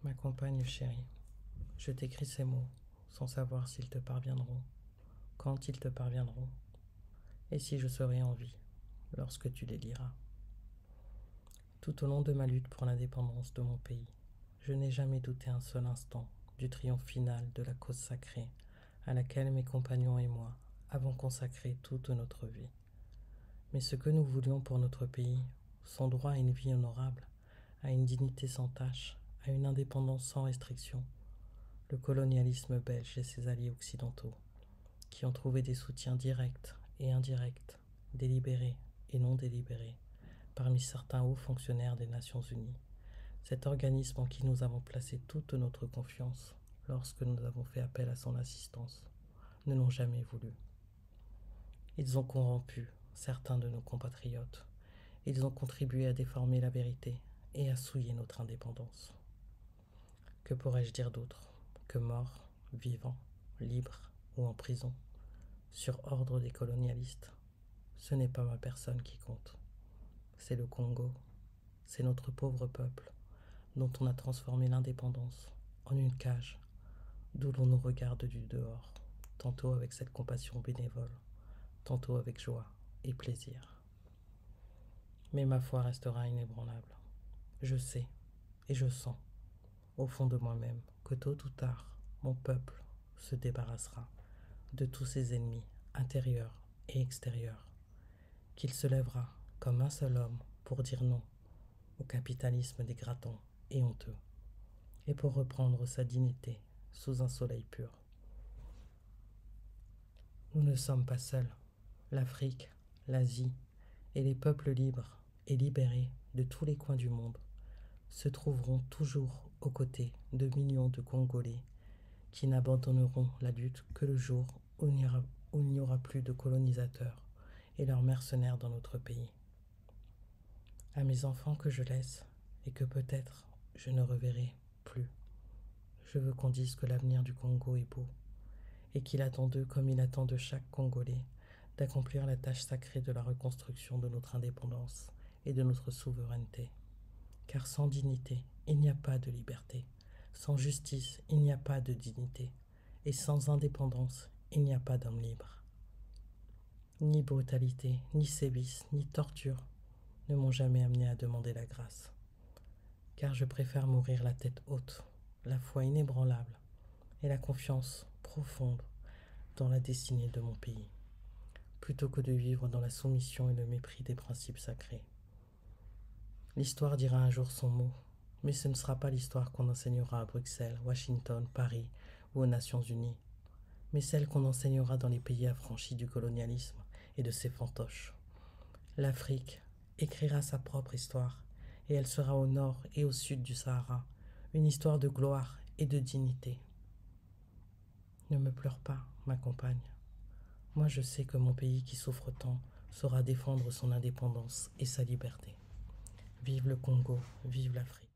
Ma compagne chérie, je t'écris ces mots sans savoir s'ils te parviendront, quand ils te parviendront, et si je serai en vie lorsque tu les liras. Tout au long de ma lutte pour l'indépendance de mon pays, je n'ai jamais douté un seul instant du triomphe final de la cause sacrée à laquelle mes compagnons et moi avons consacré toute notre vie. Mais ce que nous voulions pour notre pays, son droit à une vie honorable, à une dignité sans tache, à une indépendance sans restriction, le colonialisme belge et ses alliés occidentaux, qui ont trouvé des soutiens directs et indirects, délibérés et non délibérés, parmi certains hauts fonctionnaires des Nations Unies, cet organisme en qui nous avons placé toute notre confiance lorsque nous avons fait appel à son assistance, ne l'ont jamais voulu. Ils ont corrompu certains de nos compatriotes. Ils ont contribué à déformer la vérité et à souiller notre indépendance. Que pourrais-je dire d'autre que morts, vivants, libres ou en prison, sur ordre des colonialistes? Ce n'est pas ma personne qui compte. C'est le Congo, c'est notre pauvre peuple, dont on a transformé l'indépendance en une cage, d'où l'on nous regarde du dehors, tantôt avec cette compassion bénévole, tantôt avec joie et plaisir. Mais ma foi restera inébranlable. Je sais et je sens, au fond de moi-même, que tôt ou tard, mon peuple se débarrassera de tous ses ennemis, intérieurs et extérieurs, qu'il se lèvera comme un seul homme pour dire non au capitalisme dégradant et honteux, et pour reprendre sa dignité sous un soleil pur. Nous ne sommes pas seuls. L'Afrique, l'Asie et les peuples libres et libérés de tous les coins du monde se trouveront toujours aux côtés de millions de Congolais qui n'abandonneront la lutte que le jour où il n'y aura plus de colonisateurs et leurs mercenaires dans notre pays. À mes enfants que je laisse et que peut-être je ne reverrai plus, je veux qu'on dise que l'avenir du Congo est beau et qu'il attend d'eux comme il attend de chaque Congolais d'accomplir la tâche sacrée de la reconstruction de notre indépendance et de notre souveraineté. Car sans dignité, il n'y a pas de liberté. Sans justice, il n'y a pas de dignité. Et sans indépendance, il n'y a pas d'homme libre. Ni brutalité, ni sévices, ni torture ne m'ont jamais amené à demander la grâce. Car je préfère mourir la tête haute, la foi inébranlable et la confiance profonde dans la destinée de mon pays, plutôt que de vivre dans la soumission et le mépris des principes sacrés. L'histoire dira un jour son mot, mais ce ne sera pas l'histoire qu'on enseignera à Bruxelles, Washington, Paris ou aux Nations Unies, mais celle qu'on enseignera dans les pays affranchis du colonialisme et de ses fantoches. L'Afrique écrira sa propre histoire, et elle sera au nord et au sud du Sahara, une histoire de gloire et de dignité. Ne me pleure pas, ma compagne. Moi je sais que mon pays qui souffre tant saura défendre son indépendance et sa liberté. Vive le Congo, vive l'Afrique.